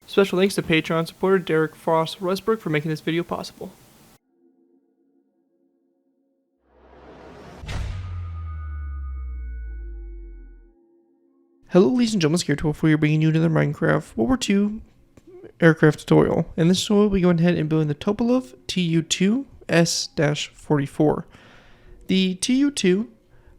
Special thanks to Patreon supporter Derek Frost Westbrook for making this video possible. Hello ladies and gentlemen, Scared12 here, bringing you another Minecraft World War II aircraft tutorial. In this tutorial, we're going ahead and building the Tupolev Tu-2S-44. The Tu-2,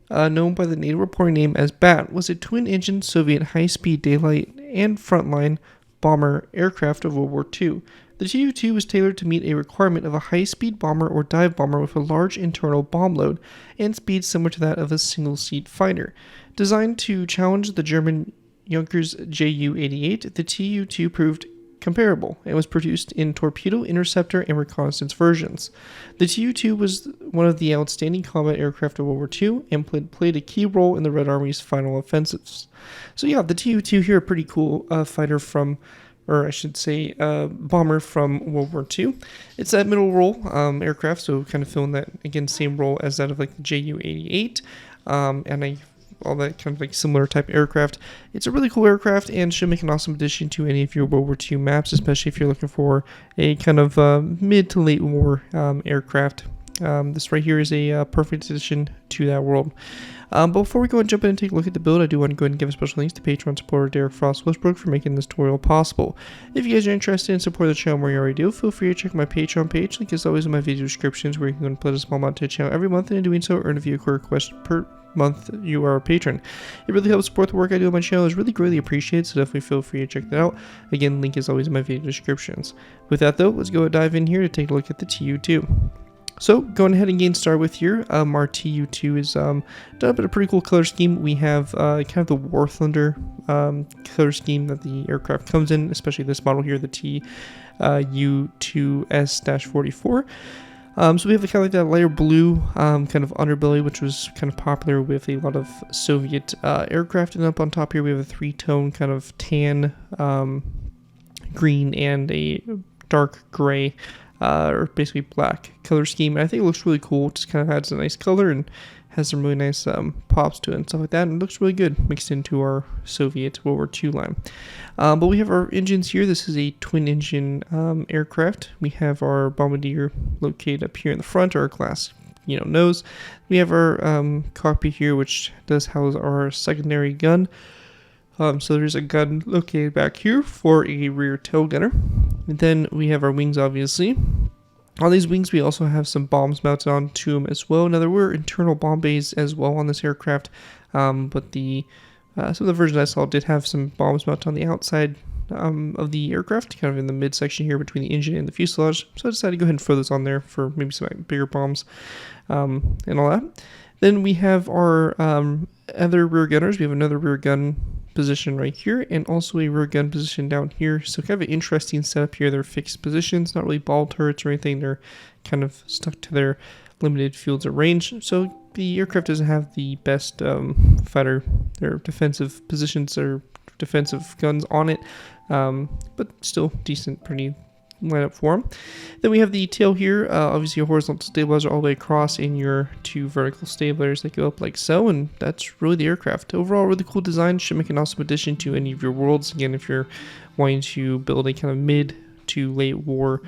known by the native reporting name as Bat, was a twin-engine Soviet high-speed daylight and frontline bomber aircraft of World War II. The Tu-2 was tailored to meet a requirement of a high-speed bomber or dive bomber with a large internal bomb load and speed similar to that of a single-seat fighter. Designed to challenge the German Junkers Ju-88, the Tu-2 proved comparable and was produced in torpedo, interceptor, and reconnaissance versions. The Tu-2 was one of the outstanding combat aircraft of World War II and played a key role in the Red Army's final offensives. So yeah, the Tu-2 here, a pretty cool fighter from, or I should say, bomber from World War II. It's that middle role aircraft, so kind of filling that, again, same role as that of like the Ju-88, and all that kind of like similar type aircraft. It's a really cool aircraft and should make an awesome addition to any of your World War II maps, especially if you're looking for a kind of mid to late war aircraft. This right here is a perfect addition to that world. But before we go and jump in and take a look at the build, I do want to go ahead and give a special thanks to Patreon supporter Derek Frost Westbrook for making this tutorial possible. If you guys are interested in supporting the channel more you already do, feel free to check my Patreon page. Link is always in my video descriptions, where you can pledge a small amount to the channel every month, and in doing so, earn a view request per month you are a patron. It really helps support the work I do on my channel. It's really greatly appreciated, so definitely feel free to check that out. Again, link is always in my video descriptions. With that though, let's go and dive in here to take a look at the Tu-2. So going ahead and getting started with here, our Tu-2 is done up in a pretty cool color scheme. We have kind of the War Thunder color scheme that the aircraft comes in, especially this model here, the Tu-2S-44. So we have kind of like that lighter blue kind of underbelly, which was kind of popular with a lot of Soviet aircraft. And up on top here, we have a three-tone kind of tan, green, and a dark gray, or basically black color scheme. And I think it looks really cool. It just kind of adds a nice color and has some really nice pops to it and stuff like that, and it looks really good mixed into our Soviet World War II line. But we have our engines here. This is a twin engine aircraft. We have our bombardier located up here in the front, or our glass nose. We have our cockpit here, which does house our secondary gun. So there's a gun located back here for a rear tail gunner. And then we have our wings, obviously. On these wings, we also have some bombs mounted onto them as well. Now, there were internal bomb bays as well on this aircraft, but some of the versions I saw did have some bombs mounted on the outside of the aircraft, kind of in the midsection here between the engine and the fuselage. So I decided to go ahead and throw those on there for maybe some bigger bombs and all that. Then we have our other rear gunners. We have another rear gun position right here, and also a rear gun position down here. So kind of an interesting setup here. They're fixed positions, not really ball turrets or anything. They're kind of stuck to their limited fields of range. So the aircraft doesn't have the best fighter, their defensive positions or defensive guns on it, but still decent, pretty lineup for them. Then we have the tail here, obviously a horizontal stabilizer all the way across, and your two vertical stabilizers that go up like so, and that's really the aircraft. Overall, really cool design. Should make an awesome addition to any of your worlds. Again, if you're wanting to build a kind of mid to late war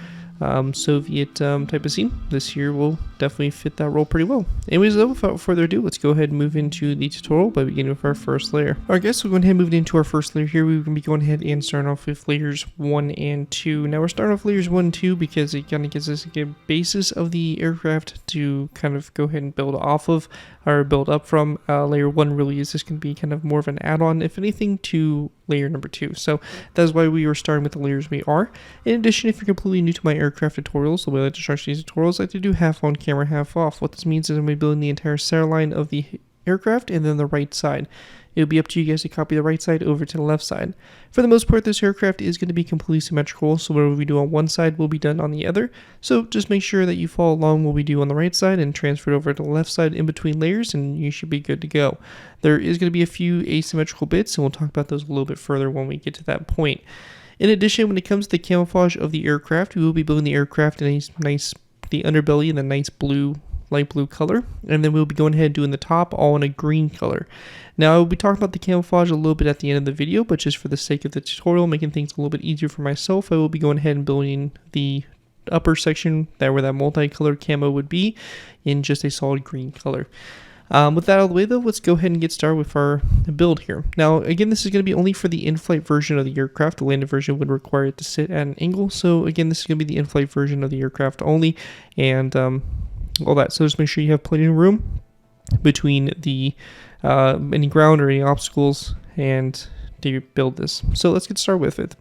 Soviet type of scene, this here will definitely fit that role pretty well. Anyways though, without further ado, let's go ahead and move into the tutorial by beginning with our first layer. Alright guys, so we're going ahead and move into our first layer here. We're going to be going ahead and starting off with layers 1 and 2. Now we're starting off layers 1 and 2 because it kind of gives us a good basis of the aircraft to kind of go ahead and build off of, or build up from. Layer 1 really is just going to be kind of more of an add-on, if anything, to layer number 2. So that's why we are starting with the layers we are. In addition, if you're completely new to my aircraft tutorials, the way I like to structure these tutorials, I like to do half on camera, half off. What this means is I'm going to be building the entire center line of the aircraft and then the right side. It'll be up to you guys to copy the right side over to the left side. For the most part, this aircraft is going to be completely symmetrical, so whatever we do on one side will be done on the other. So just make sure that you follow along what we do on the right side and transfer it over to the left side in between layers, and you should be good to go. There is going to be a few asymmetrical bits, and we'll talk about those a little bit further when we get to that point. In addition, when it comes to the camouflage of the aircraft, we will be building the aircraft in a nice, the underbelly in the nice blue light blue color, and then we'll be going ahead and doing the top all in a green color. Now, I will be talking about the camouflage a little bit at the end of the video, but just for the sake of the tutorial, making things a little bit easier for myself, I will be going ahead and building the upper section there where that multicolored camo would be in just a solid green color. With that out of the way though, let's go ahead and get started with our build here. Now again, this is going to be only for the in-flight version of the aircraft. The landed version would require it to sit at an angle. So again, this is going to be the in-flight version of the aircraft only, and all that. So just make sure you have plenty of room between the any ground or any obstacles and to build this. So let's get started with it.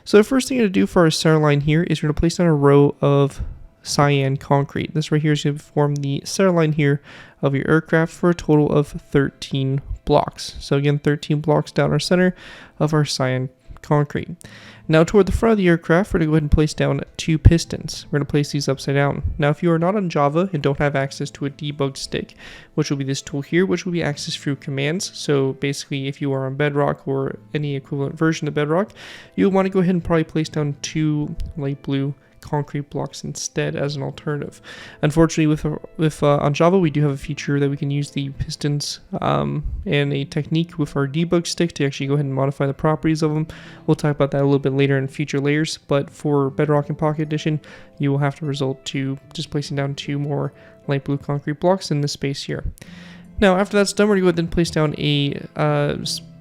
So the first thing I'm going to do for our center line here is we're going to place down a row of cyan concrete. This right here is going to form the center line here of your aircraft for a total of 13 blocks. So again, 13 blocks down our center of our cyan concrete. Now toward the front of the aircraft, we're going to go ahead and place down 2 pistons. We're going to place these upside down. Now if you are not on Java and don't have access to a debug stick, which will be this tool here, which will be accessed through commands. So basically if you are on Bedrock or any equivalent version of Bedrock, you'll want to go ahead and probably place down 2 light blue concrete blocks instead as an alternative. Unfortunately, with on Java, we do have a feature that we can use the pistons and a technique with our debug stick to actually go ahead and modify the properties of them. We'll talk about that a little bit later in future layers, but for Bedrock and Pocket Edition, you will have to resort to just placing down 2 more light blue concrete blocks in this space here. Now, after that's done, we're going to go ahead and place down a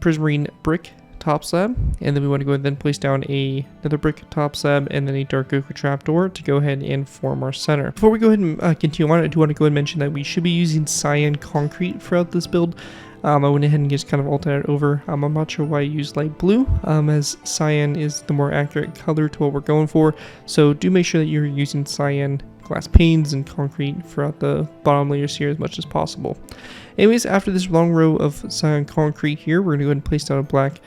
prismarine brick top slab, and then we want to go ahead and then place down another brick top slab and then a dark oak trapdoor to go ahead and form our center. Before we go ahead and continue on, I do want to go ahead and mention that we should be using cyan concrete throughout this build. I went ahead and just kind of altered it over. I'm not sure why I used light blue, as cyan is the more accurate color to what we're going for. So do make sure that you're using cyan glass panes and concrete throughout the bottom layers here as much as possible. Anyways, after this long row of cyan concrete here, we're going to go ahead and place down a black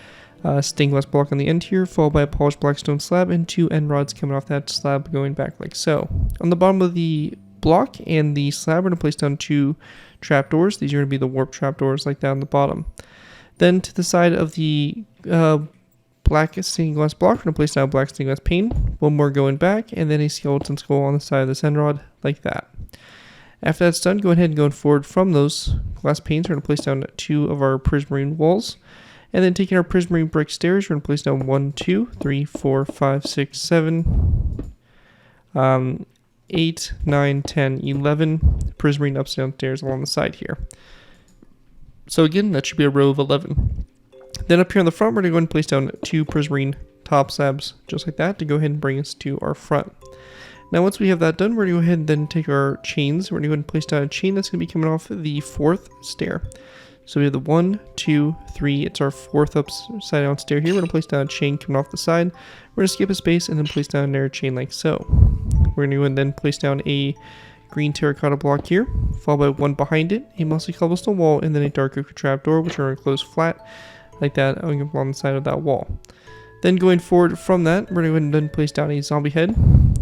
stained glass block on the end here, followed by a polished black stone slab and 2 end rods coming off that slab going back like so. On the bottom of the block and the slab, we're going to place down 2 trapdoors. These are going to be the warp trapdoors like that on the bottom. Then to the side of the black stained glass block, we're going to place down a black stained glass pane, 1 more going back, and then a skeleton skull on the side of this end rod like that. After that's done, go ahead and going forward from those glass panes, we're going to place down 2 of our prismarine walls. And then taking our prismarine brick stairs, we're going to place down 1, 2, 3, 4, 5, 6, 7, 8, 9, 10, 11 prismarine upside down stairs along the side here. So again, that should be a row of 11. Then up here on the front, we're going to go ahead and place down 2 prismarine top slabs, just like that, to go ahead and bring us to our front. Now once we have that done, we're going to go ahead and then take our chains. We're going to go ahead and place down a chain that's going to be coming off the 4th stair. So we have the 1, 2, 3, it's our 4th upside down stair here. We're going to place down a chain coming off the side. We're going to skip a space and then place down another chain like so. We're going to go and then place down a green terracotta block here, followed by 1 behind it, a mostly cobblestone wall, and then a dark oak trapdoor, which are going to close flat like that along the side of that wall. Then going forward from that, we're going to go ahead and then place down a zombie head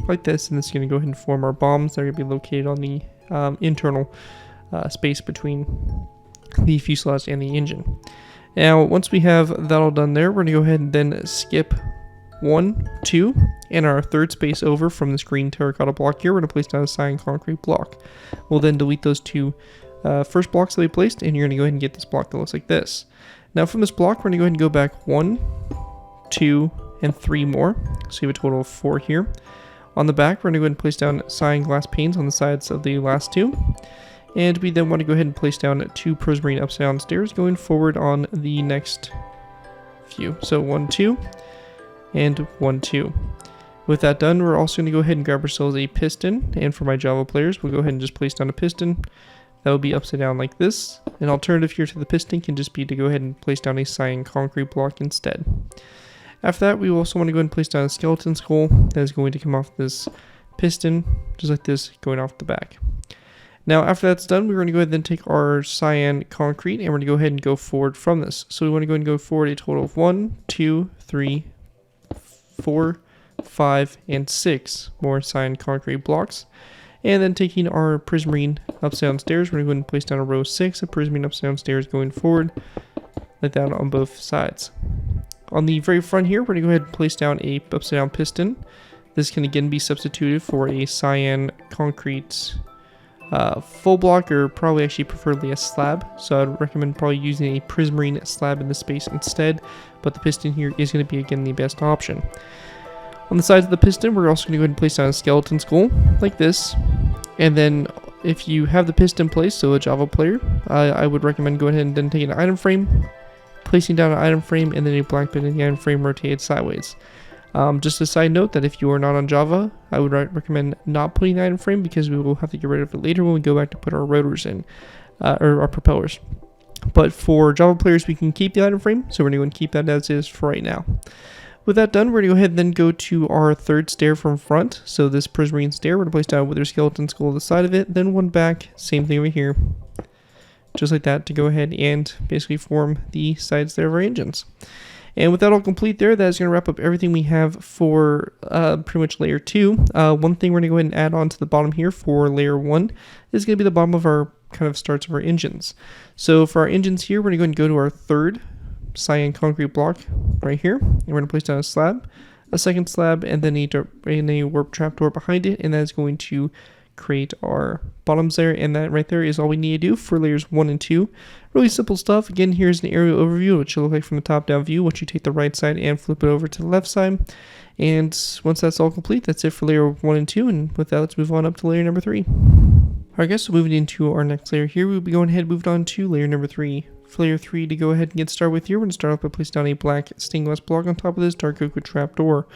like this, and this is going to go ahead and form our bombs that are going to be located on the internal space between the fuselage and the engine. Now once we have that all done there, we're going to go ahead and then skip 1, 2, and our 3rd space over from this green terracotta block here. We're going to place down a cyan concrete block. We'll then delete those 2 first blocks that we placed, and you're going to go ahead and get this block that looks like this. Now from this block, we're going to go ahead and go back 1, 2, and 3 more. So you have a total of 4 here. On the back, we're going to go ahead and place down cyan glass panes on the sides of the last 2. And we then want to go ahead and place down 2 prismarine upside down stairs going forward on the next few. So 1, 2, and 1, 2. With that done, we're also going to go ahead and grab ourselves a piston. And for my Java players, we'll go ahead and just place down a piston. That will be upside down like this. An alternative here to the piston can just be to go ahead and place down a cyan concrete block instead. After that, we also want to go ahead and place down a skeleton skull that is going to come off this piston, just like this, going off the back. Now, after that's done, we're going to go ahead and then take our cyan concrete, and we're going to go ahead and go forward from this. So we want to go ahead and go forward a total of 1, 2, 3, 4, 5, and 6 more cyan concrete blocks. And then taking our prismarine upside down stairs, we're going to go ahead and place down a row 6 of prismarine upside down stairs going forward, like that on both sides. On the very front here, we're going to go ahead and place down a upside down piston. This can again be substituted for a cyan concrete full block, or probably actually preferably a slab. So I'd recommend probably using a prismarine slab in the space instead, but the piston here is going to be again the best option. On the sides of the piston, we're also going to go ahead and place down a skeleton skull like this, and then if you have the piston placed, so a Java player, I would recommend go ahead and then taking an item frame, placing down an item frame, and then a black bit in the item frame rotated sideways. Just a side note that if you are not on Java, I would recommend not putting the item frame, because we will have to get rid of it later when we go back to put our rotors in, or our propellers. But for Java players, we can keep the item frame, so we're going to go and keep that as is for right now. With that done, we're going to go ahead and then go to our third stair from front. So this prismarine stair, we're going to place down with our skeleton skull on the side of it, then one back, same thing over here. Just like that, to go ahead and basically form the side stair of our engines. And with that all complete there, that is going to wrap up everything we have for pretty much layer 2. One thing we're going to go ahead and add on to the bottom here for layer 1 is going to be the bottom of our kind of starts of our engines. So for our engines here, we're going to go and go to our third cyan concrete block right here, and we're going to place down a slab, a second slab, and then a warp trapdoor behind it, and that is going to create our bottoms there, and that right there is all we need to do for layers 1 and 2. Really simple stuff. Again, here's an aerial overview, which will look like from the top down view once you take the right side and flip it over to the left side. And once that's all complete, that's it for layer 1 and 2, and with that, let's move on up to layer number 3. Alright guys, so moving into our next layer here, we'll be going ahead and moving on to layer number 3. For layer 3 to go ahead and get started with here, we're going to start off by placing down a black stained glass block on top of this dark oak trapdoor.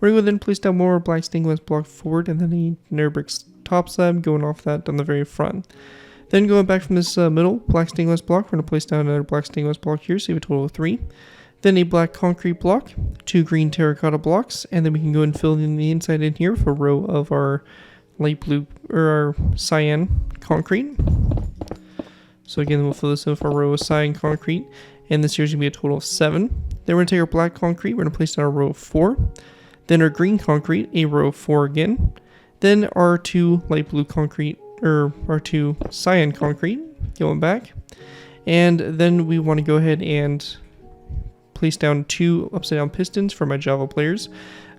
We're going to go then place down more black stained glass block forward, and then a nether brick top slab going off that on the very front. Then going back from this middle black stained glass block, we're going to place down another black stained glass block here, so you have a total of 3. Then a black concrete block, 2 green terracotta blocks, and then we can go and fill in the inside in here with a row of our light blue, or our cyan concrete. So again, we'll fill this in with a row of cyan concrete, and this here is going to be a total of 7. Then we're going to take our black concrete, we're going to place down a row of 4. Then our green concrete, a row of 4 again. Then our 2 light blue concrete, or our 2 cyan concrete, going back. And then we want to go ahead and place down 2 upside down pistons for my Java players.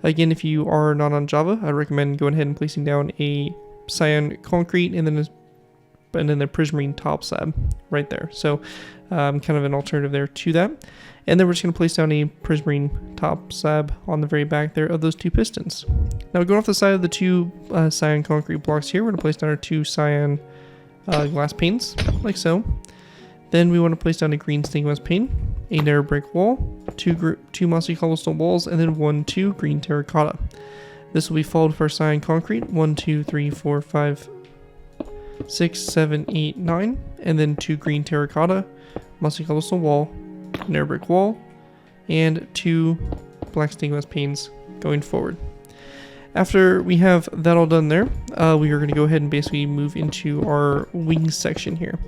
Again, if you are not on Java, I'd recommend going ahead and placing down a cyan concrete and then the prismarine top slab right there. So kind of an alternative there to that. And then we're just going to place down a prismarine top slab on the very back there of those 2 pistons. Now going off the side of the 2 cyan concrete blocks here, we're going to place down our 2 cyan glass panes, like so. Then we want to place down a green stained glass pane, a nether brick wall, 2 mossy cobblestone walls, and then 2 green terracotta. This will be followed for cyan concrete, 1, 2, 3, 4, 5, 6, 7, 8, 9, and then 2 green terracotta, mossy cobblestone wall, nether brick wall, and 2 black stained glass panes going forward. After we have that all done there, we are going to go ahead and basically move into our wings section here.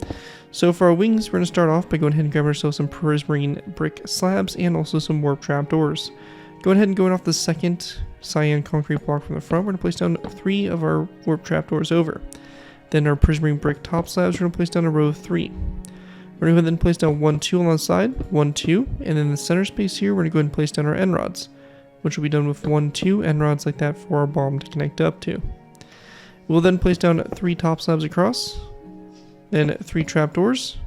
So for our wings, we're going to start off by going ahead and grab ourselves some prismarine brick slabs and also some warp trapdoors. Go ahead and going off the second cyan concrete block from the front, we're going to place down 3 of our warp trapdoors over. Then our prismarine brick top slabs, we're going to place down a row of 3. We're going to then place down 1, 2 on the side, 1, 2, and then in the center space here, we're going to go ahead and place down our end rods, which will be done with 1, 2 end rods like that for our bomb to connect up to. We'll then place down 3 top slabs across, then 3 trapdoors,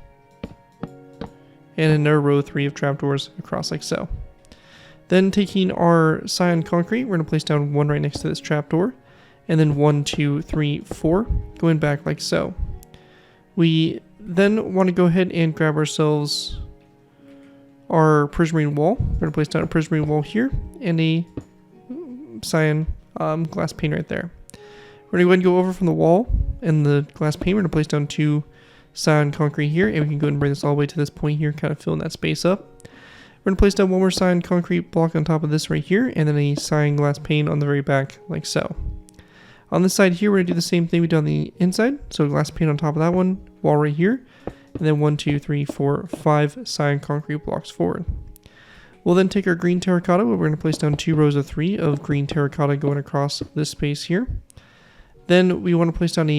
and another row 3 of trapdoors across like so. Then taking our cyan concrete, we're going to place down 1 right next to this trapdoor, and then 1, 2, 3, 4, going back like so. We then want to go ahead and grab ourselves our prismarine wall. We're going to place down a prismarine wall here and a cyan glass pane right there. We're going to go ahead and go over from the wall and the glass pane. We're going to place down 2 cyan concrete here, and we can go ahead and bring this all the way to this point here, kind of filling that space up. We're going to place down 1 more cyan concrete block on top of this right here, and then a cyan glass pane on the very back like so. On this side here, we're going to do the same thing we did on the inside. So glass pane on top of that one, wall right here, and then 1, 2, 3, 4, 5 cyan concrete blocks forward. We'll then take our green terracotta, where we're going to place down 2 rows of 3 of green terracotta going across this space here. Then we want to place down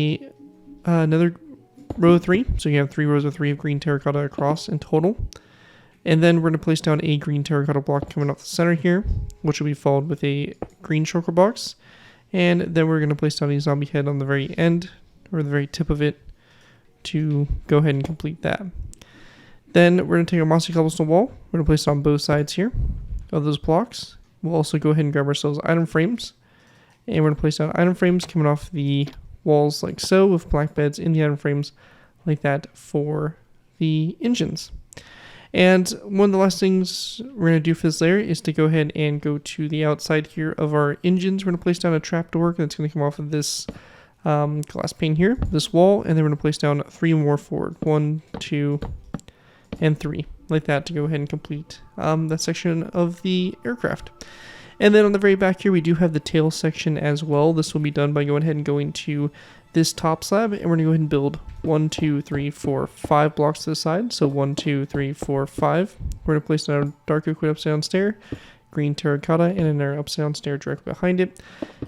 another row of 3, so you have 3 rows of 3 of green terracotta across in total. And then we're going to place down a green terracotta block coming off the center here, which will be followed with a green shulker box. And then we're going to place down a zombie head on the very end, or the very tip of it, to go ahead and complete that. Then we're going to take our mossy cobblestone wall. We're going to place it on both sides here of those blocks. We'll also go ahead and grab ourselves item frames. And we're going to place down item frames coming off the walls like so, with black beds in the item frames like that for the engines. And one of the last things we're going to do for this layer is to go ahead and go to the outside here of our engines. We're going to place down a trapdoor that's going to come off of this glass pane here, this wall, and then we're going to place down 3 more forward. 1, 2, and 3, like that, to go ahead and complete that section of the aircraft. And then on the very back here, we do have the tail section as well. This will be done by going ahead and going to this top slab, and we're going to go ahead and build 1, 2, 3, 4, 5 blocks to the side. So 1, 2, 3, 4, 5. We're going to place down a dark oak wood upside down stair, green terracotta, and another upside down stair directly behind it.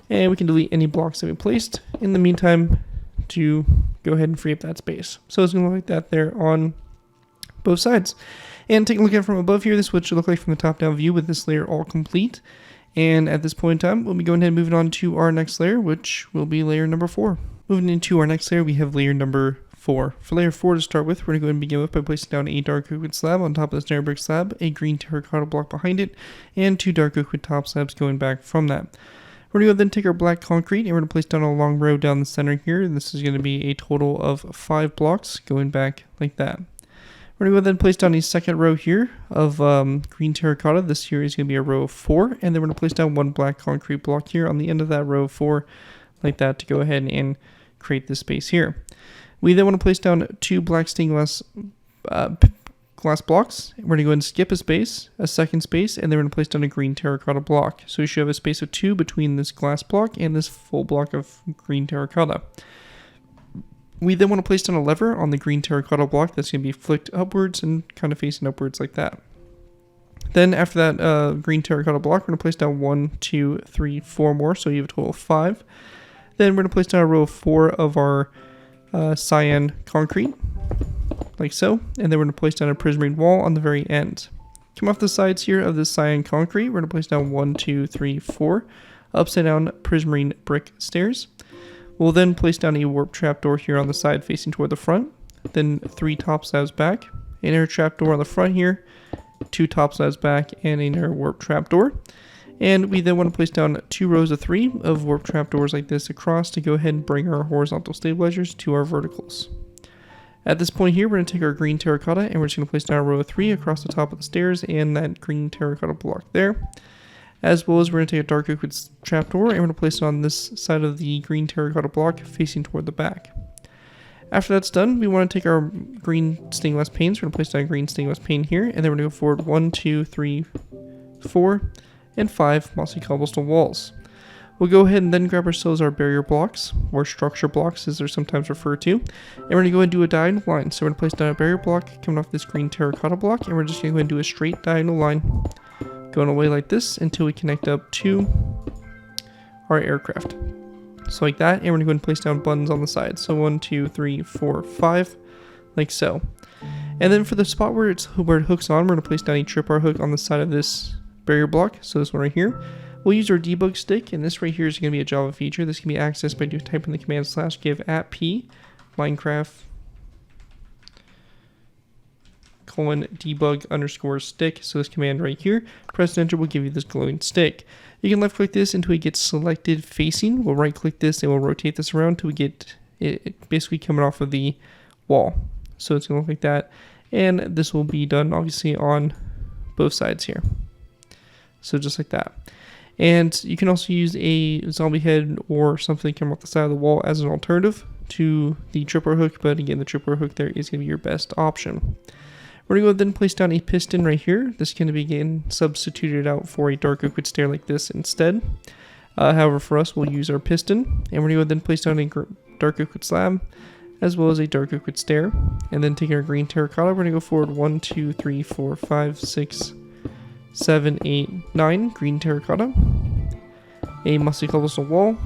And we can delete any blocks that we placed in the meantime to go ahead and free up that space. So it's going to look like that there on both sides. And taking a look at it from above here, this is what it should look like from the top down view with this layer all complete. And at this point in time, we'll be going ahead and moving on to our next layer, which will be layer number 4. Moving into our next layer, we have layer number 4. For layer 4 to start with, we're going to go ahead and begin with by placing down a dark oak wood slab on top of this narrow brick slab, a green terracotta block behind it, and 2 dark oak wood top slabs going back from that. We're going to go then take our black concrete, and we're going to place down a long row down the center here. And this is going to be a total of 5 blocks going back like that. We're going to go then place down a second row here of green terracotta. This here is going to be a row of 4. And then we're going to place down 1 black concrete block here on the end of that row of 4, like that, to go ahead and create this space here. We then want to place down 2 black stained glass blocks. We're going to go ahead and skip a space, a second space, and then we're going to place down a green terracotta block. So we should have a space of 2 between this glass block and this full block of green terracotta. We then want to place down a lever on the green terracotta block that's going to be flicked upwards and kind of facing upwards like that. Then after that green terracotta block, we're going to place down 1, 2, 3, 4 more, so you have a total of 5. Then we're going to place down a row of 4 of our cyan concrete, like so. And then we're going to place down a prismarine wall on the very end. Come off the sides here of this cyan concrete, we're going to place down 1, 2, 3, 4 upside down prismarine brick stairs. We'll then place down a warp trapdoor here on the side facing toward the front, then 3 top slabs back, another trapdoor on the front here, 2 top slabs back, and another warp trapdoor. And we then want to place down 2 rows of 3 of warp trapdoors like this across to go ahead and bring our horizontal stabilizers to our verticals. At this point here, we're going to take our green terracotta and we're just going to place down a row of 3 across the top of the stairs and that green terracotta block there. As well as we're going to take a dark oak wood trapdoor and we're going to place it on this side of the green terracotta block facing toward the back. After that's done, we want to take our green stained glass panes. We're going to place down a green stained glass pane here, and then we're going to go forward 1, 2, 3, 4, and 5 mossy cobblestone walls. We'll go ahead and then grab ourselves our barrier blocks, or structure blocks as they're sometimes referred to, and we're going to go ahead and do a diagonal line. So we're going to place down a barrier block coming off this green terracotta block, and we're just going to go ahead and do a straight diagonal line going away like this until we connect up to our aircraft. So like that, and we're going to go ahead and place down buttons on the side. So 1, 2, 3, 4, 5, like so. And then for the spot where it hooks on, we're going to place down a tripwire hook on the side of this barrier block. So this one right here. We'll use our debug stick, and this right here is going to be a Java feature. This can be accessed by typing the command /give @p Minecraft :debug_stick. So this command right here, press enter, will give you this glowing stick. You can left click this until it gets selected facing. We'll right click this and we'll rotate this around until we get it basically coming off of the wall. So it's going to look like that. And this will be done obviously on both sides here. So just like that. And you can also use a zombie head or something coming off the side of the wall as an alternative to the tripwire hook. But again, the tripwire hook there is going to be your best option. We're going to go then place down a piston right here. This can be again substituted out for a dark oak wood stair like this instead. However, for us, we'll use our piston. And we're going to go then place down a dark oak wood slab as well as a dark oak wood stair. And then taking our green terracotta, we're going to go forward 1, 2, 3, 4, 5, 6, 7, 8, 9 green terracotta. A mossy cobblestone wall.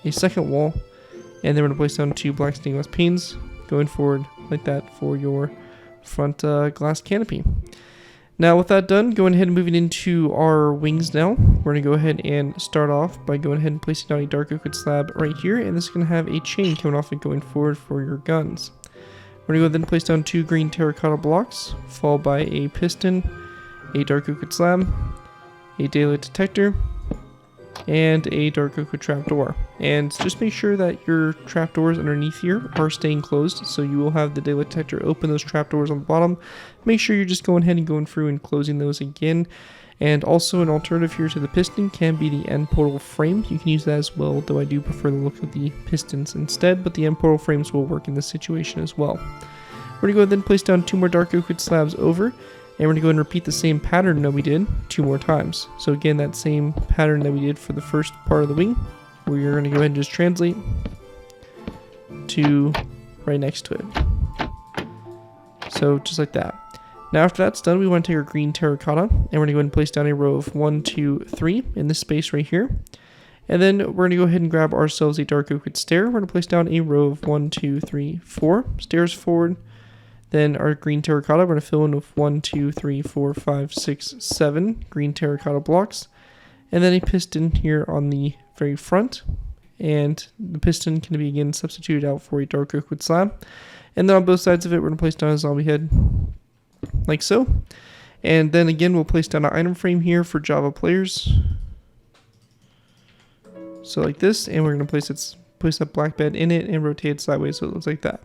A second wall. And then we're going to place down 2 black stained glass panes going forward like that for your front glass canopy. Now with that done, going ahead and moving into our wings now. We're going to go ahead and start off by going ahead and placing down a dark oak wood slab right here, and this is going to have a chain coming off and going forward for your guns. We're going to go ahead and place down 2 green terracotta blocks, followed by a piston, a dark oak wood slab, a daylight detector, and a dark oak wood trapdoor. And just make sure that your trapdoors underneath here are staying closed, so you will have the daylight detector open those trapdoors on the bottom. Make sure you're just going ahead and going through and closing those again. And also an alternative here to the piston can be the end portal frame. You can use that as well, though I do prefer the look of the pistons instead, but the end portal frames will work in this situation as well. We're going to go ahead and place down 2 more dark oak wood slabs over. And we're going to go ahead and repeat the same pattern that we did 2 more times. So again, that same pattern that we did for the first part of the wing, we're going to go ahead and just translate to right next to it. So just like that. Now after that's done, we want to take our green terracotta, and we're going to go ahead and place down a row of 1, 2, 3 in this space right here. And then we're going to go ahead and grab ourselves a dark oak wood stair. We're going to place down a row of 1, 2, 3, 4 stairs forward. Then our green terracotta, we're going to fill in with 1, 2, 3, 4, 5, 6, 7 green terracotta blocks. And then a piston here on the very front. And the piston can be again substituted out for a dark oak wood slab. And then on both sides of it, we're going to place down a zombie head like so. And then again, we'll place down an item frame here for Java players. So like this, and we're going to place that black bed in it and rotate it sideways so it looks like that.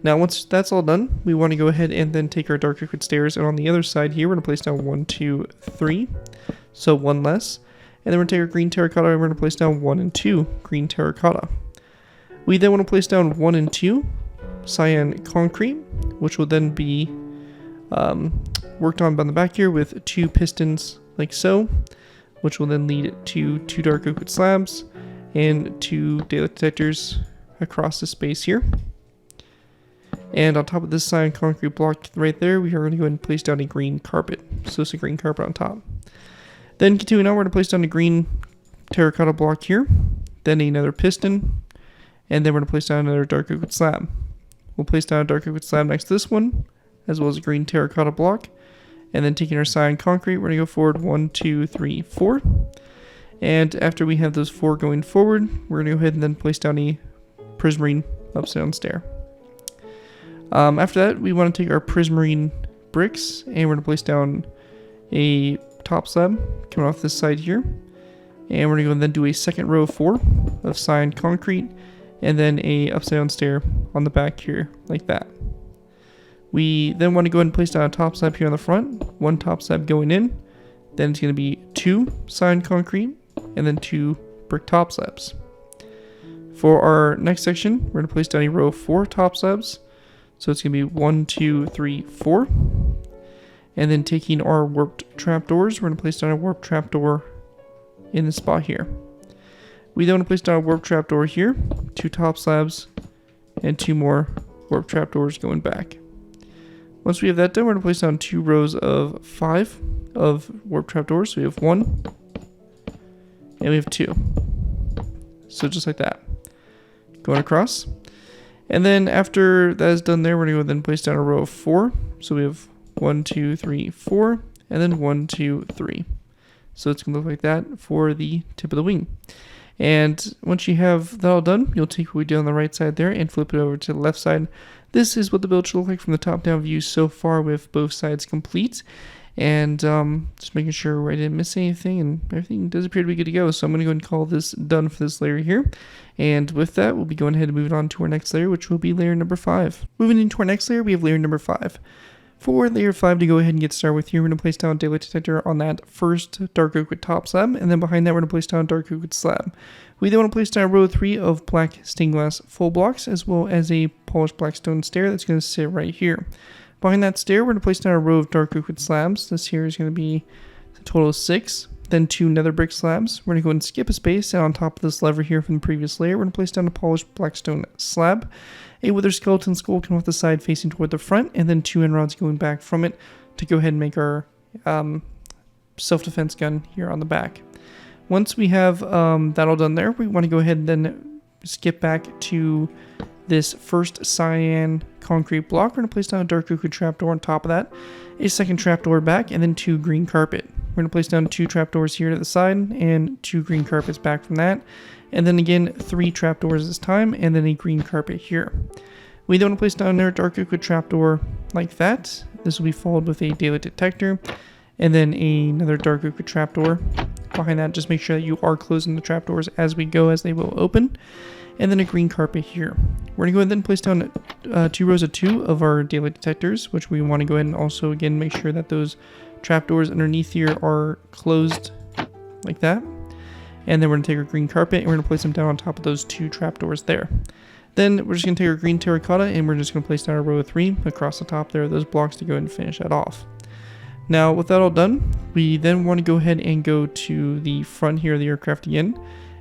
Now once that's all done, we want to go ahead and then take our dark oak wood stairs, and on the other side here, we're going to place down 1, 2, 3, so 1 less. And then we're going to take our green terracotta, and we're going to place down 1 and 2 green terracotta. We then want to place down 1 and 2 cyan concrete, which will then be worked on by the back here with 2 pistons like so, which will then lead to 2 dark oak wood slabs and 2 daylight detectors across the space here. And on top of this cyan concrete block right there, we are going to go ahead and place down a green carpet. So it's a green carpet on top. Then continuing on, we're going to place down a green terracotta block here, then another piston, and then we're going to place down another dark oak wood slab. We'll place down a dark oak wood slab next to this one, as well as a green terracotta block. And then taking our cyan concrete, we're going to go forward 1, 2, 3, 4. And after we have those 4 going forward, we're going to go ahead and then place down a prismarine upside down stair. After that, we want to take our prismarine bricks, and we're going to place down a top slab coming off this side here. And we're going to go and then do a second row of 4 of cyan concrete, and then a upside down stair on the back here, like that. We then want to go ahead and place down a top slab here on the front, 1 top slab going in, then it's going to be 2 cyan concrete, and then 2 brick top slabs. For our next section, we're going to place down a row of 4 top slabs. So it's going to be 1, 2, 3, 4. And then taking our warped trapdoors, we're going to place down a warped trapdoor in the spot here. We then want to place down a warped trapdoor here, 2 top slabs, and 2 more warped trapdoors going back. Once we have that done, we're going to place down 2 rows of 5 of warped trapdoors. So we have 1, and we have 2. So just like that. Going across. And then after that is done there, we're going to go then place down a row of 4. So we have 1, 2, 3, 4, and then 1, 2, 3. So it's going to look like that for the tip of the wing. And once you have that all done, you'll take what we did on the right side there and flip it over to the left side. This is what the build should look like from the top-down view so far with both sides complete. And just making sure I didn't miss anything, and everything does appear to be good to go. So I'm going to go ahead and call this done for this layer here. And with that, we'll be going ahead and moving on to our next layer, which will be layer number 5. Moving into our next layer, we have layer number 5. For layer 5 to go ahead and get started with here, we're going to place down a daylight detector on that first dark oak wood top slab, and then behind that we're going to place down a dark oak wood slab. We then want to place down a row 3 of black stained glass full blocks, as well as a polished black stone stair that's going to sit right here. Behind that stair, we're going to place down a row of dark oak wood slabs. This here is going to be a total of 6. Then 2 nether brick slabs. We're going to go ahead and skip a space, and on top of this lever here from the previous layer, we're going to place down a polished black stone slab. A wither skeleton skull coming off the side facing toward the front, and then 2 end rods going back from it to go ahead and make our self-defense gun here on the back. Once we have that all done there, we want to go ahead and then skip back to this first cyan concrete block. We're going to place down a dark oak trapdoor on top of that, a second trapdoor back, and then 2 green carpet. We're going to place down 2 trapdoors here to the side and 2 green carpets back from that. And then again, 3 trapdoors this time, and then a green carpet here. We then want to place down our dark oak trapdoor like that. This will be followed with a daylight detector, and then another dark oak trapdoor behind that. Just make sure that you are closing the trapdoors as we go, as they will open. And then a green carpet here. We're going to go ahead and then place down 2 rows of 2 of our daylight detectors, which we want to go ahead and also again make sure that those trapdoors underneath here are closed like that. And then we're going to take our green carpet and we're going to place them down on top of those 2 trapdoors there. Then we're just going to take our green terracotta and we're just going to place down a row of 3 across the top there of those blocks to go ahead and finish that off. Now with that all done, we then want to go ahead and go to the front here of the aircraft again.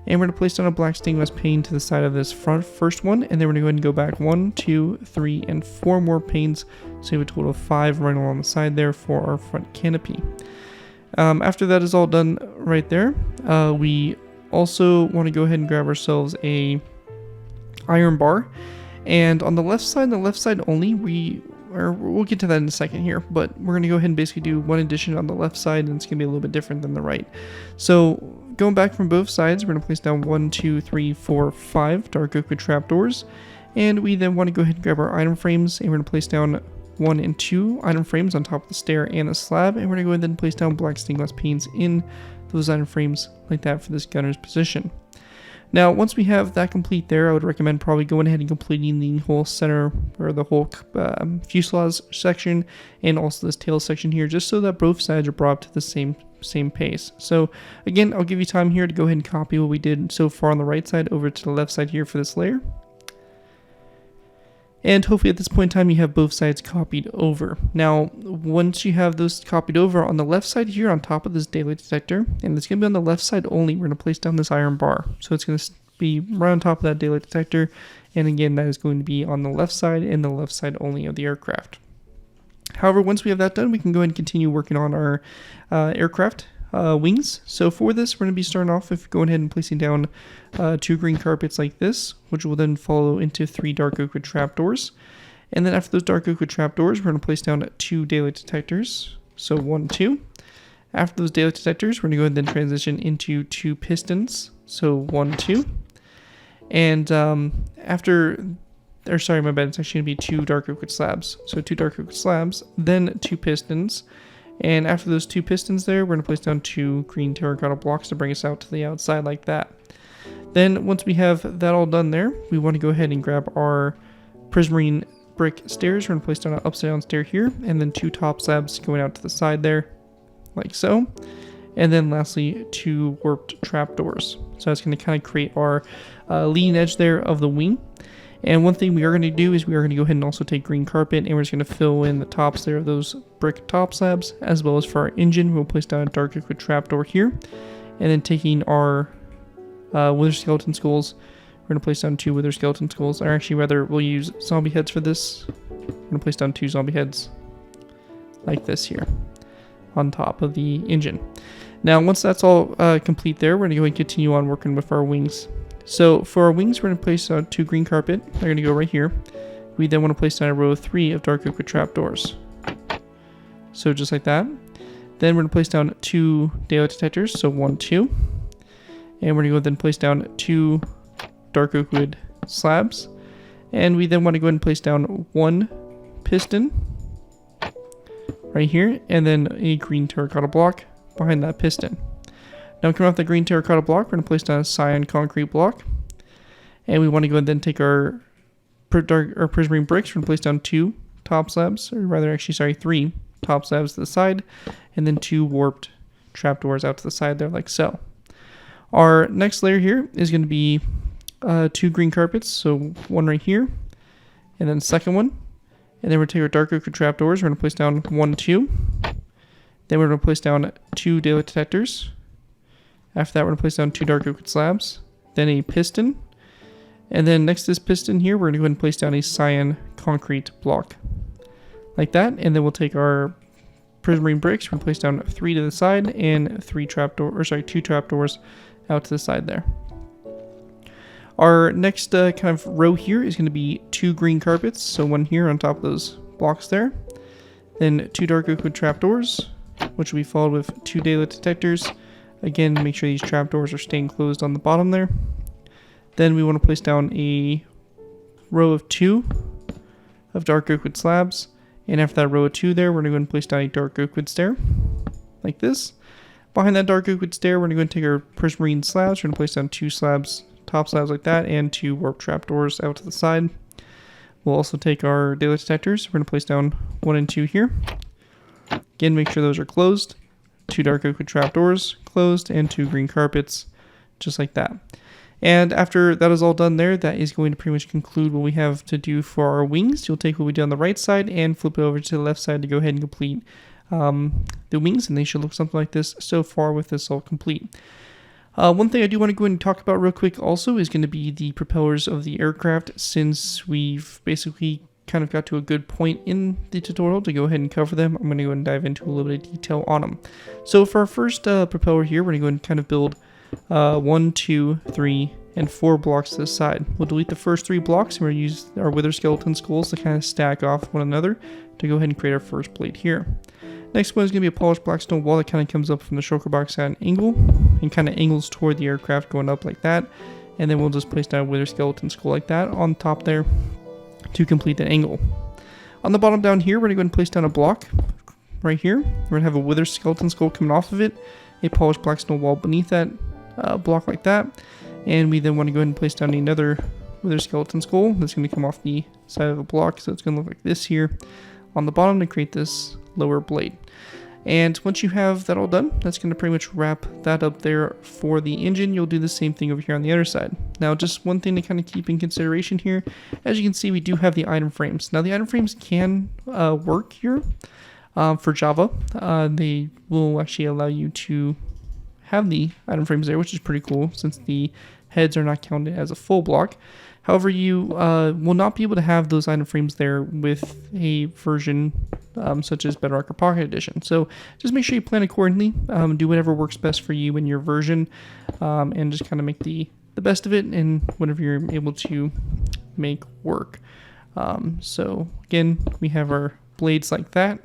And we're going to place down a black stained glass pane to the side of this first one. And then we're going to go ahead and go back 1, 2, 3, and 4 more panes. So we have a total of 5 running along the side there for our front canopy. After that is all done right there, we also want to go ahead and grab ourselves a iron bar. And on the left side only, we'll get to that in a second here, but we're going to go ahead and basically do one addition on the left side, and it's going to be a little bit different than the right. So going back from both sides, we're going to place down 1, 2, 3, 4, 5 dark oak trapdoors, and we then want to go ahead and grab our item frames, and we're going to place down 1 and 2 item frames on top of the stair and the slab, and we're going to go ahead and then place down black stained glass panes in those item frames like that for this gunner's position. Now, once we have that complete there, I would recommend probably going ahead and completing the whole center or the whole fuselage section and also this tail section here, just so that both sides are brought up to the same pace. So again, I'll give you time here to go ahead and copy what we did so far on the right side over to the left side here for this layer. And hopefully at this point in time you have both sides copied over. Now, once you have those copied over, on the left side here on top of this daylight detector, and it's going to be on the left side only, we're going to place down this iron bar. So it's going to be right on top of that daylight detector. And again, that is going to be on the left side and the left side only of the aircraft. However, once we have that done, we can go ahead and continue working on our aircraft wings. So for this, we're going to be starting off with going ahead and placing down 2 green carpets like this, which will then follow into 3 dark oak trapdoors. And then after those dark oak trapdoors, we're going to place down 2 daylight detectors. So 1, 2. After those daylight detectors, we're going to go ahead and then transition into 2 pistons. So 1, 2. And sorry, my bad, it's actually going to be 2 dark oak slabs. So 2 dark oak slabs, then 2 pistons. And after those 2 pistons there, we're going to place down 2 green terracotta blocks to bring us out to the outside like that. Then once we have that all done there, we want to go ahead and grab our prismarine brick stairs. We're going to place down an upside down stair here, and then 2 top slabs going out to the side there, like so. And then lastly, 2 warped trapdoors. So that's going to kind of create our leading edge there of the wing. And one thing we are going to do is we are going to go ahead and also take green carpet, and we're just going to fill in the tops there of those brick top slabs, as well as for our engine, we'll place down a dark oak trapdoor here. And then taking our wither skeleton skulls, we're going to place down 2 wither skeleton skulls, or actually rather, we'll use zombie heads for this. We're going to place down 2 zombie heads like this here on top of the engine. Now, once that's all complete there, we're going to go ahead and continue on working with our wings. So for our wings, we're going to place 2 green carpet. They're going to go right here. We then want to place down a row of 3 of dark oak trapdoors. So just like that. Then we're going to place down 2 daylight detectors. So 1, 2. And we're going to go then place down 2 dark oak wood slabs. And we then want to go ahead and place down 1 piston right here. And then a green terracotta block behind that piston. Now coming off the green terracotta block, we're going to place down a cyan concrete block. And we want to go and then take our prismarine bricks. We're going to place down 2 top slabs, or rather actually, sorry, 3 top slabs to the side. And then 2 warped trapdoors out to the side there like so. Our next layer here is going to be 2 green carpets. So 1 right here, and then the second one. And then we're going to take our dark oak trapdoors. We're going to place down 1, 2. Then we're going to place down 2 daylight detectors. After that, we're going to place down 2 dark oak slabs, then a piston, and then next to this piston here, we're going to go ahead and place down a cyan concrete block, like that, and then we'll take our prismarine bricks, we're going to place down 3 to the side, and 2 trapdoors out to the side there. Our next kind of row here is going to be 2 green carpets, so one here on top of those blocks there. Then 2 dark oak wood trapdoors, which will be followed with 2 daylight detectors. Again, make sure these trapdoors are staying closed on the bottom there. Then we want to place down a row of 2 of dark oak wood slabs. And after that row of 2 there, we're going to go and place down a dark oak wood stair, like this. Behind that dark oak wood stair, we're going to go and take our prismarine slabs. We're going to place down 2 slabs, top slabs like that, and 2 warp trapdoors out to the side. We'll also take our daylight detectors. We're going to place down 1 and 2 here. Again, make sure those are closed. 2 dark oak wood trapdoors closed, and 2 green carpets, just like that. And after that is all done there, that is going to pretty much conclude what we have to do for our wings. You'll take what we did on the right side and flip it over to the left side to go ahead and complete the wings, and they should look something like this so far with this all complete. One thing I do want to go ahead and talk about real quick also is going to be the propellers of the aircraft, since we've basically kind of got to a good point in the tutorial to go ahead and cover them. I'm going to go ahead and dive into a little bit of detail on them. So for our first propeller here, we're going to go ahead and kind of build 1, 2, 3, and 4 blocks to the side. We'll delete the first 3 blocks, and we're going to use our wither skeleton skulls to kind of stack off one another to go ahead and create our first blade here. Next one is going to be a polished black stone wall that kind of comes up from the shulker box at an angle and kind of angles toward the aircraft going up like that. And then we'll just place down a wither skeleton skull like that on top there to complete that angle. On the bottom down here, we're going to go ahead and place down a block right here. We're going to have a wither skeleton skull coming off of it, a polished black stone wall beneath that block like that. And we then want to go ahead and place down another wither skeleton skull that's going to come off the side of the block. So it's going to look like this here on the bottom to create this lower blade. And once you have that all done, that's going to pretty much wrap that up there for the engine. You'll do the same thing over here on the other side. Now, just one thing to kind of keep in consideration here, as you can see, we do have the item frames. Now, the item frames can work here for Java. They will actually allow you to have the item frames there, which is pretty cool since the heads are not counted as a full block. However, you will not be able to have those item frames there with a version such as Bedrock or Pocket Edition. So just make sure you plan accordingly. Do whatever works best for you in your version, and just kind of make the best of it and whatever you're able to make work. So again, we have our blades like that.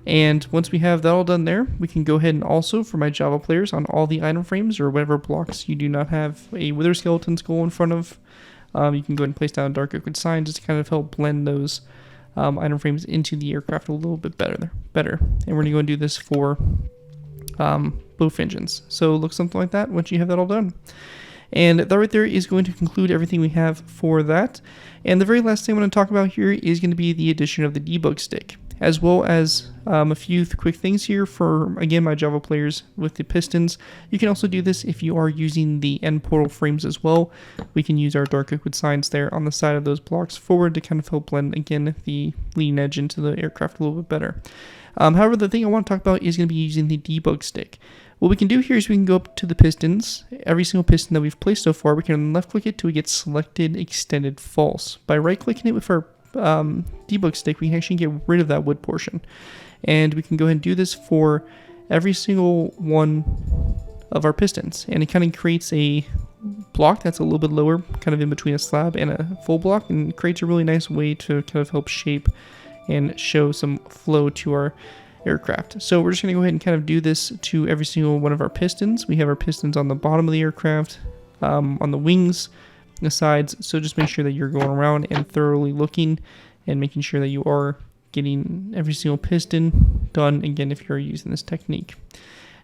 And once we have that all done there, we can go ahead and also, for my Java players, on all the item frames or whatever blocks you do not have a wither skeleton skull in front of, you can go ahead and place down a dark oak wood sign just to kind of help blend those item frames into the aircraft a little bit better. And we're going to go and do this for both engines. So it looks something like that once you have that all done. And that right there is going to conclude everything we have for that. And the very last thing I'm going to talk about here is going to be the addition of the debug stick, as well as a few quick things here for, again, my Java players with the pistons. You can also do this if you are using the end portal frames as well. We can use our dark oak wood signs there on the side of those blocks forward to kind of help blend, again, the leading edge into the aircraft a little bit better. However, the thing I want to talk about is going to be using the debug stick. What we can do here is we can go up to the pistons. Every single piston that we've placed so far, we can left click it till we get selected extended false. By right clicking it with our debug stick, we can actually get rid of that wood portion, and we can go ahead and do this for every single one of our pistons, and it kind of creates a block that's a little bit lower, kind of in between a slab and a full block, and creates a really nice way to kind of help shape and show some flow to our aircraft. So we're just going to go ahead and kind of do this to every single one of our pistons. We have our pistons on the bottom of the aircraft, on the wings, the sides. So just make sure that you're going around and thoroughly looking and making sure that you are getting every single piston done, again, if you're using this technique.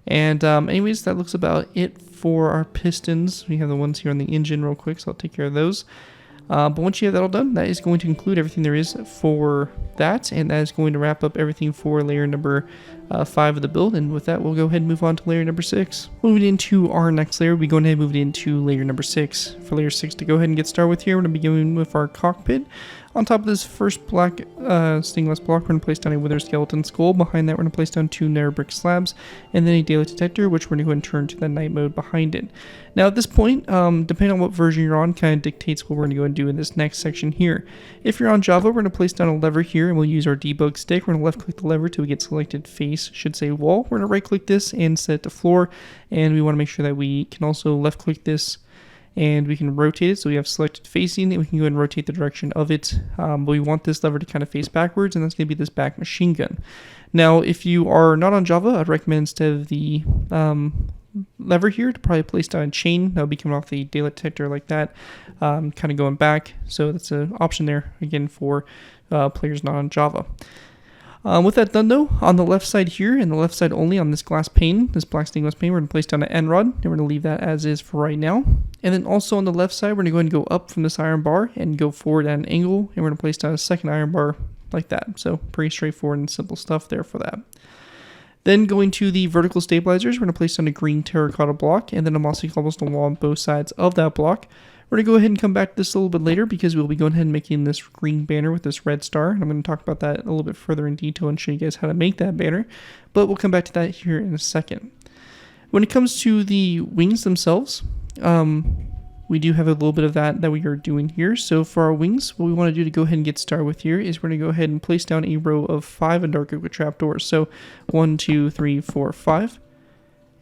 And anyways, that looks about it for our pistons. We have the ones here on the engine real quick, so I'll take care of those. But once you have that all done, that is going to include everything there is for that, and that is going to wrap up everything for layer number 5 of the build. And with that, we'll go ahead and move on to layer number 6. Moving into our next layer, we go ahead and move it into layer number 6. For layer 6 to go ahead and get started with here, we're going to be going with our cockpit. On top of this first black stained glass block, we're going to place down a wither skeleton skull. Behind that, we're going to place down 2 narrow brick slabs, and then a daylight detector, which we're going to go ahead and turn to the night mode behind it. Now at this point, depending on what version you're on, kind of dictates what we're going to go and do in this next section here. If you're on Java, we're going to place down a lever here, and we'll use our debug stick. We're going to left click the lever till we get selected face, should say wall. We're going to right click this and set it to floor, and we want to make sure that we can also left click this and we can rotate it. So we have selected facing, and we can go ahead and rotate the direction of it. But we want this lever to kind of face backwards, and that's going to be this back machine gun. Now, if you are not on Java, I'd recommend instead of the lever here to probably place down a chain that will be coming off the daylight detector like that, kind of going back. So that's an option there, again, for players not on Java. With that done though, on the left side here, and the left side only on this glass pane, this black stained glass pane, we're going to place down an end rod, and we're going to leave that as is for right now. And then also on the left side, we're going to go ahead and go up from this iron bar and go forward at an angle, and we're going to place down a second iron bar like that. So pretty straightforward and simple stuff there for that. Then going to the vertical stabilizers, we're going to place down a green terracotta block and then a mossy cobblestone wall on both sides of that block. We're going to go ahead and come back to this a little bit later because we'll be going ahead and making this green banner with this red star. And I'm going to talk about that a little bit further in detail and show you guys how to make that banner. But we'll come back to that here in a second. When it comes to the wings themselves, we do have a little bit of that we are doing here. So for our wings, what we want to do to go ahead and get started with here is we're going to go ahead and place down a row of 5 dark oak with trapdoors. So 1, 2, 3, 4, 5.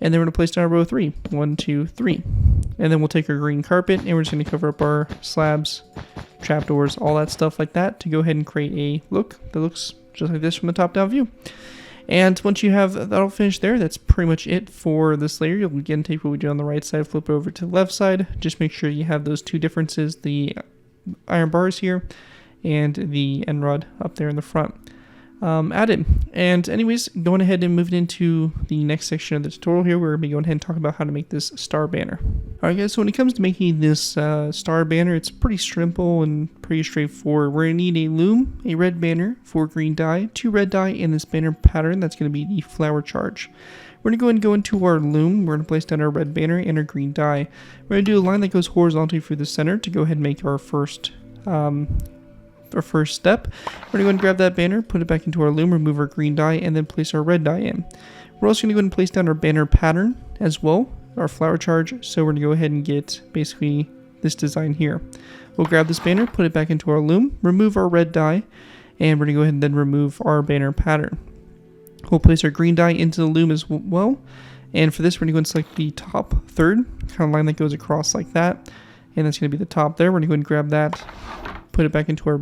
And then we're going to place down a row of 3. 1, 2, 3. And then we'll take our green carpet and we're just going to cover up our slabs, trapdoors, all that stuff like that to go ahead and create a look that looks just like this from the top-down view. And once you have that all finished there, that's pretty much it for this layer. You'll again take what we did on the right side, flip it over to the left side. Just make sure you have those two differences, the iron bars here and the end rod up there in the front added. And anyways, going ahead and moving into the next section of the tutorial here, we're going to be going ahead and talk about how to make this star banner. Alright guys, so when it comes to making this star banner, it's pretty simple and pretty straightforward. We're going to need a loom, a red banner, 4 green dye, 2 red dye, and this banner pattern that's going to be the flower charge. We're going to go ahead and go into our loom. We're going to place down our red banner and our green dye. We're going to do a line that goes horizontally through the center to go ahead and make our first step. We're going to go and grab that banner, put it back into our loom, remove our green dye, and then place our red dye in. We're also going to go ahead and place down our banner pattern as well, our flower charge. So we're going to go ahead and get basically this design here. We'll grab this banner, put it back into our loom, remove our red dye, and we're going to go ahead and then remove our banner pattern. We'll place our green dye into the loom as well. And for this, we're going to go and select the top third, kind of line that goes across like that. And that's going to be the top there. We're going to go ahead and grab that, put it back into our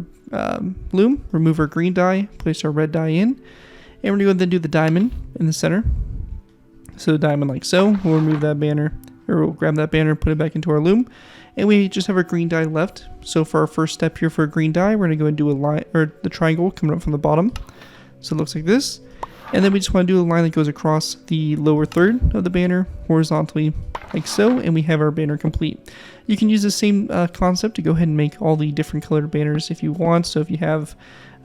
loom, remove our green dye, place our red dye in, and we're going to go and then do the diamond in the center. So the diamond like so. We'll remove that banner, or we'll grab that banner, put it back into our loom, and we just have our green dye left. So for our first step here for a green dye, we're going to go and do a line, or the triangle coming up from the bottom. So it looks like this. And then we just want to do a line that goes across the lower third of the banner horizontally like so, and we have our banner complete. You can use the same concept to go ahead and make all the different colored banners if you want. So if you have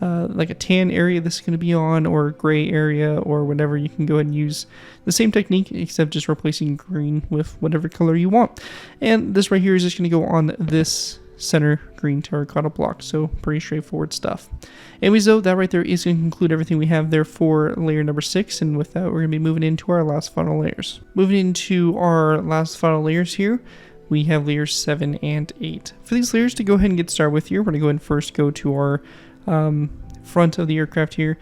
like a tan area this is going to be on, or a gray area, or whatever, you can go ahead and use the same technique except just replacing green with whatever color you want. And this right here is just going to go on this center green terracotta block. So pretty straightforward stuff. Anyways though, that right there is going to conclude everything we have there for layer number 6, and with that we're going to be moving into our last final layers. Moving into our last final layers here, we have layers 7 and 8. For these layers to go ahead and get started with here, we're going to go ahead and first go to our front of the aircraft here.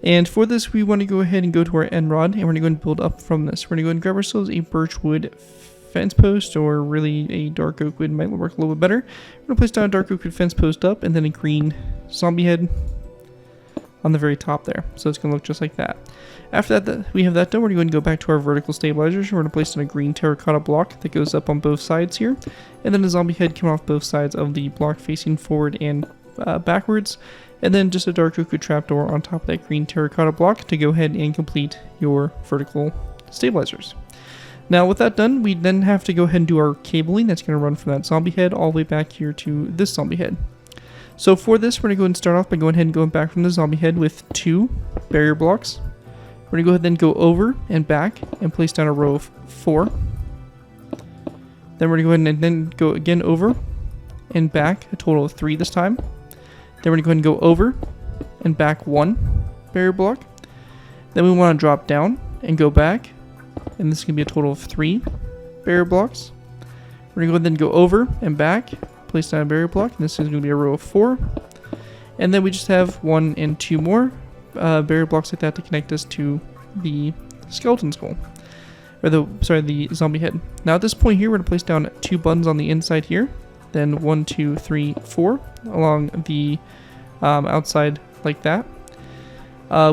And for this, we want to go ahead and go to our end rod, and we're going to go and build up from this. We're going to go and grab ourselves a birchwood fence post, or really a dark oak wood might work a little bit better. We're going to place down a dark oak wood fence post up, and then a green zombie head on the very top there. So it's going to look just like that. After that, we have that done, we're going to go back to our vertical stabilizers. We're going to place down a green terracotta block that goes up on both sides here, and then a zombie head coming off both sides of the block facing forward and backwards, and then just a dark oak wood trapdoor on top of that green terracotta block to go ahead and complete your vertical stabilizers. Now with that done, we then have to go ahead and do our cabling that's going to run from that zombie head all the way back here to this zombie head. So for this, we're going to go ahead and start off by going ahead and going back from the zombie head with 2 barrier blocks. We're going to go ahead and then go over and back and place down a row of 4. Then we're going to go ahead and then go again over and back, a total of 3 this time. Then we're going to go ahead and go over and back 1 barrier block. Then we want to drop down and go back, and this is going to be a total of 3 barrier blocks. We're going to go ahead and go over and back, place down a barrier block, and this is going to be a row of 4. And then we just have 1 and 2 more barrier blocks like that to connect us to the skeleton skull. or the zombie head. Now at this point here, we're going to place down 2 buttons on the inside here, then 1, 2, 3, 4 along the outside like that.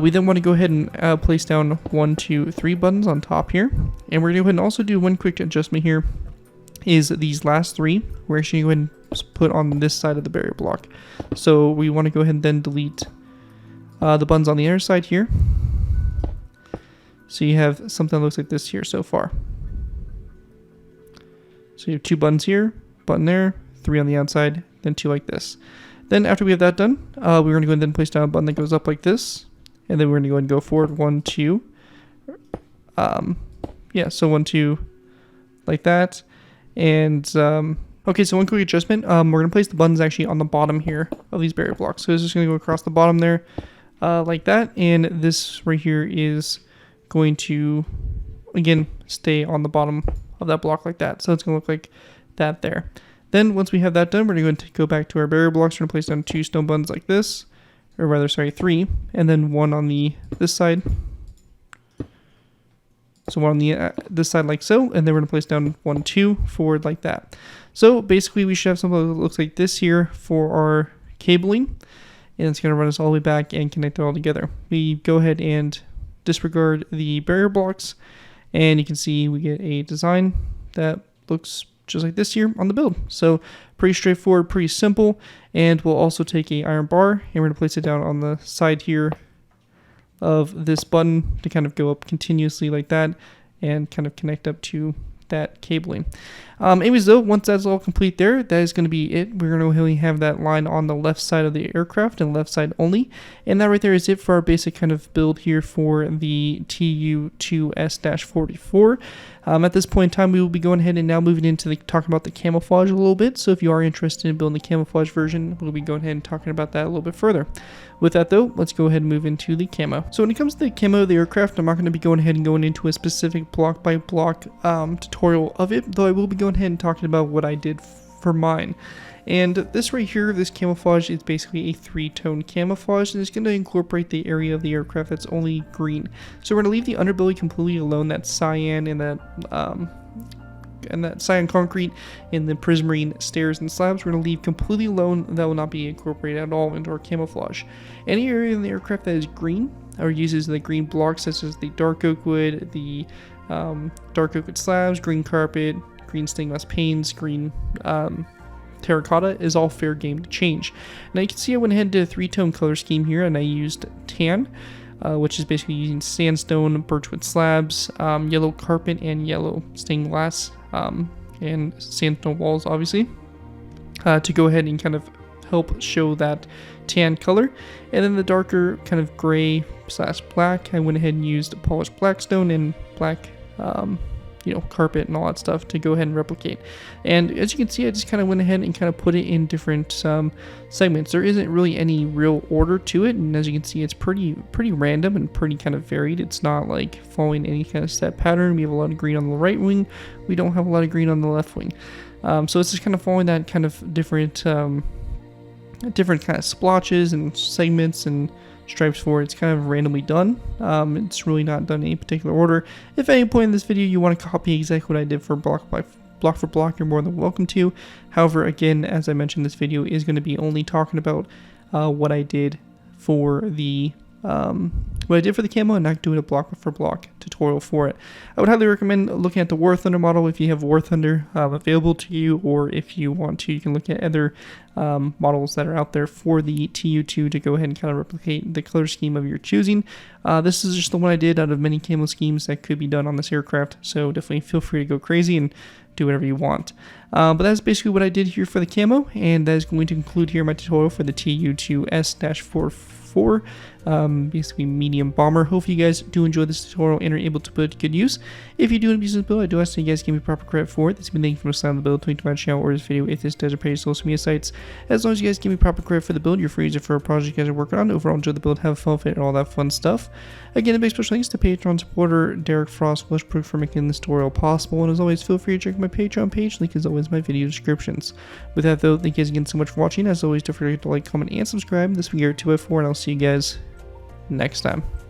We then want to go ahead and place down 1, 2, 3 buttons on top here, and we're going to go ahead and also do one quick adjustment here. Is these last 3 we're actually going to go ahead and put on this side of the barrier block. So we want to go ahead and then delete the buttons on the other side here. So you have something that looks like this here so far. So you have 2 buttons here, button there, 3 on the outside, then 2 like this. Then after we have that done, we're going to go ahead and then place down a button that goes up like this, and then we're going to go ahead and go forward 1, 2. Yeah, so 1, 2 like that. And okay, so one quick adjustment. We're going to place the buttons actually on the bottom here of these barrier blocks. So it's just going to go across the bottom there like that. And this right here is going to, again, stay on the bottom of that block like that. So it's going to look like that there. Then once we have that done, we're going to go back to our barrier blocks. We're going to place down 2 stone buttons like this. Or rather, sorry, 3. And then 1 on this side. So 1 on this side like so, and then we're going to place down 1, 2 forward like that. So basically we should have something that looks like this here for our cabling, and it's going to run us all the way back and connect it all together. We go ahead and disregard the barrier blocks, and you can see we get a design that looks just like this here on the build. So pretty straightforward, pretty simple, and we'll also take a iron bar, and we're going to place it down on the side here of this button to kind of go up continuously like that and kind of connect up to that cabling. Anyways though, once that's all complete there, that is going to be it. We're going to really have that line on the left side of the aircraft and left side only. And that right there is it for our basic kind of build here for the Tu-2S-44. At this point in time, we will be going ahead and now moving into talking about the camouflage a little bit. So if you are interested in building the camouflage version, we'll be going ahead and talking about that a little bit further. With that though, let's go ahead and move into the camo. So when it comes to the camo of the aircraft, I'm not going to be going ahead and going into a specific block by block tutorial of it, though I will be going ahead and talking about what I did for mine. And this right here, this camouflage is basically a 3-tone camouflage, and it's going to incorporate the area of the aircraft that's only green. So we're going to leave the underbelly completely alone, that cyan and that cyan concrete and the prismarine stairs and slabs we're going to leave completely alone. That will not be incorporated at all into our camouflage. Any area in the aircraft that is green or uses the green blocks, such as the dark oak wood, the dark oak wood slabs, green carpet, green stained glass panes, green terracotta, is all fair game to change. Now you can see I went ahead and did a 3-tone color scheme here, and I used tan, which is basically using sandstone, birchwood slabs, yellow carpet, and yellow stained glass, and sandstone walls, obviously, to go ahead and kind of help show that tan color. And then the darker kind of gray / black, I went ahead and used polished blackstone and black carpet and all that stuff to go ahead and replicate. And as you can see, I just kind of went ahead and kind of put it in different segments. There isn't really any real order to it, and as you can see, it's pretty random and pretty kind of varied. It's not like following any kind of set pattern. We have a lot of green on the right wing. We don't have a lot of green on the left wing. So it's just kind of following that kind of different kind of splotches and segments and stripes for it. It's kind of randomly done. It's really not done in any particular order. If at any point in this video you want to copy exactly what I did for block for block, you're more than welcome to. However, again, as I mentioned, this video is going to be only talking about what I did for the camo and not doing a block for block tutorial for it. I would highly recommend looking at the War Thunder model if you have War Thunder available to you, or if you want to, you can look at other models that are out there for the Tu-2 to go ahead and kind of replicate the color scheme of your choosing. This is just the one I did out of many camo schemes that could be done on this aircraft, so definitely feel free to go crazy and do whatever you want. But that's basically what I did here for the camo, and that is going to conclude here my tutorial for the Tu-2S-44. Basically medium bomber. Hopefully you guys do enjoy this tutorial and are able to put it to good use. If you do use this build, I do ask that you guys give me proper credit for it. This has been thank you for listening to the build, link to my channel or this video if this does appear to social media sites. As long as you guys give me proper credit for the build, you're free to use it for a project you guys are working on. Overall, enjoy the build, have fun with it, and all that fun stuff. Again, a big special thanks to Patreon supporter Derek Frost Westbrook for making this tutorial possible, and as always, feel free to check my Patreon page, link is always in my video descriptions. With that though, thank you guys again so much for watching. As always, don't forget to like, comment, and subscribe. This has been Garrett 2x4, and I'll see you guys next time.